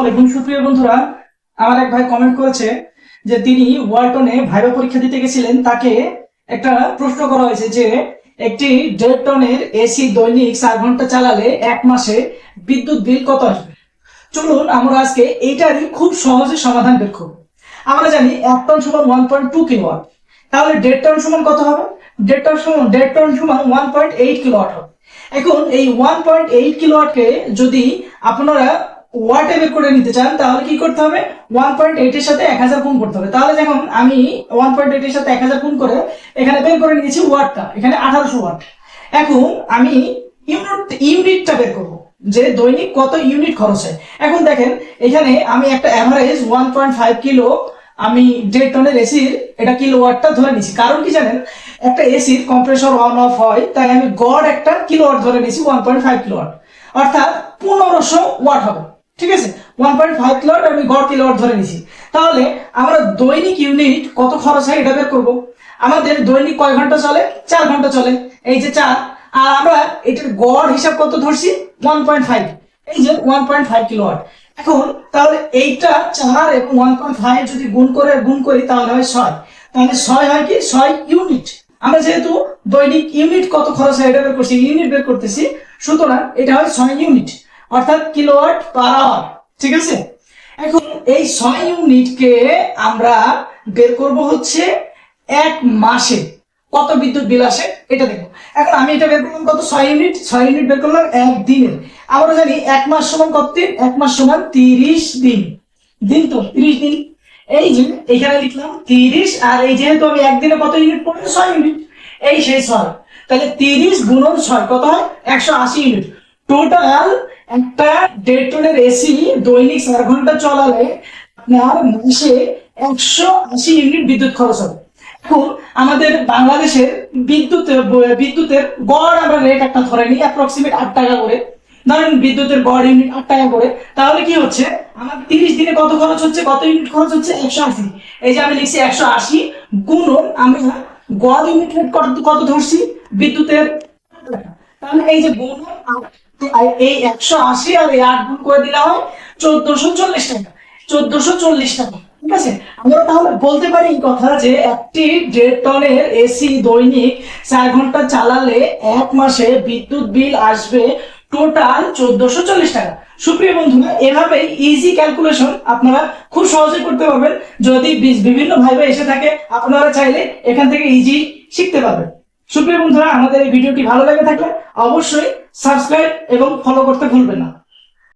দেখুন সুপ্রিয় বন্ধুরা, আমার এক ভাই কমেন্ট করেছে যে তিনি ওয়ালটনে ভাইবা পরীক্ষা দিতে গেছিলেন। তাকে একটা প্রশ্ন করা হয়েছে যে একটি 1.5 টনের এসি দৈনিক 4 ঘন্টা চালালে এক মাসে বিদ্যুৎ বিল কত আসবে। চলুন আমরা আজকে এইটারই খুব সহজে সমাধান বের করব। আমরা জানি 1 টন সমান 1.2 কিলোওয়াট, তাহলে 1.5 টন সমান কত হবে? 1.5 টন সমান 1.8 কিলোওয়াট হবে। এখন এই 1.8 কিলোওয়াটকে যদি আপনারা ওয়াটে বের করে নিতে চান তাহলে কি করতে হবে? 1.8 এর সাথে 1000 গুণ করতে হবে। তাহলে যখন আমি 1.8 এর সাথে 1000 গুণ করে এখানে বের করে নিয়েছি ওয়াটটা, এখানে 1800 ওয়াট। এখন আমি ইউনিটটা বের করব যে দৈনিক কত ইউনিট খরচ হয়। এখন দেখেন এখানে আমি একটা এভারেজ 1.5 কিলো আমি 1.5 টনের এসির এটা কিলোওয়াটটা ধরে নিয়েছি। কারণ কি জানেন, একটা এসির কম্প্রেসর অন অফ হয়, তাই আমি গড় একটা কিলোওয়াট ধরে নিয়েছি 1.5 কিলোওয়াট, অর্থাৎ 1500 ওয়াট হবে। ঠিক আছে, 1.5 কিলোওয়াট আমি গড় কিলোওয়াট ধরে নিয়েছি। তাহলে আমরা দৈনিক ইউনিট কত খরচ হয় এটা বের করবো। আমাদের দৈনিক কয় ঘন্টা চলে? 4 ঘন্টা চলে, এই যে 4। আর আমরা এটার গড় হিসাব কত ধরছি? 1.5, এই যে 1.5 কিলোওয়াট। এখন তাহলে এইটা 4 এবং 1.5 যদি গুণ করি তাহলে হয় 6। তাহলে 6 হয় কি? 6 ইউনিট। আমরা যেহেতু দৈনিক ইউনিট কত খরচ হয় এটা বের করছি, ইউনিট বের করতেছি, সুতরাং এটা হয় 6 ইউনিট, অর্থাৎ কিলোওয়াট পার আওয়ার। ঠিক আছে, এখন এই 6 ইউনিটকে আমরা বের করব হচ্ছে এক মাসে কত বিদ্যুৎ বিল আসে এটা দেখো। এখন আমি এটা বের করলাম কত? 6 ইউনিট। 6 ইউনিট বের করলাম এক দিনের। আমরা জানি এক মাস সমান কত দিন? এক মাস সমান 30 দিন। দিন তো 30 দিন, এই যে এখানে লিখলাম 30। আর এই যেহেতু আমি একদিনে কত ইউনিট পড়লাম? 6 ইউনিট, এই সেই 6। তাহলে 30 গুণন 6 কত হয়? 180 ইউনিট। টোটাল একটা 1.5 টনের এসি দৈনিক 4 ঘন্টা চলালে আপনার মাসে 180 ইউনিট বিদ্যুৎ খরচ হবে। এখন আমাদের বাংলাদেশের বিদ্যুতের গড় আমরা রেট একটা ধরে নিই, অ্যাপ্রক্সিমেট 8 টাকা করে ধরেন, বিদ্যুতের গড় ইউনিট 8 টাকা করে। তাহলে কি হচ্ছে, আমার 30 দিনে কত খরচ হচ্ছে? কত ইউনিট খরচ হচ্ছে? 180। এই যে আমি লিখছি 180 গুণন আমরা গড় ইউনিট রেট কত ধরছি বিদ্যুতের, তাহলে এই যে গুণ এই 180 আর এই 8 গুণ করে দিলে হয় 1440 টাকা। 1440 টাকা। ঠিক আছে, আমরা তাহলে বলতে পারি এই কথা যে একটি 1.5 টনের এসি দৈনিক 4 ঘন্টা চালালে এক মাসে বিদ্যুৎ বিল আসবে টোটাল 1440 টাকা। সুপ্রিয় বন্ধুরা, এভাবেই ইজি ক্যালকুলেশন আপনারা খুব সহজে করতে পারবেন। যদি বিভিন্ন ভাইবা এসে থাকে আপনারা চাইলে এখান থেকে ইজি শিখতে পারবেন। সুপ্রিয় বন্ধুরা, আমাদের এই ভিডিওটি ভালো লেগে থাকলে অবশ্যই সাবস্ক্রাইব এবং ফলো করতে ভুলবেন না।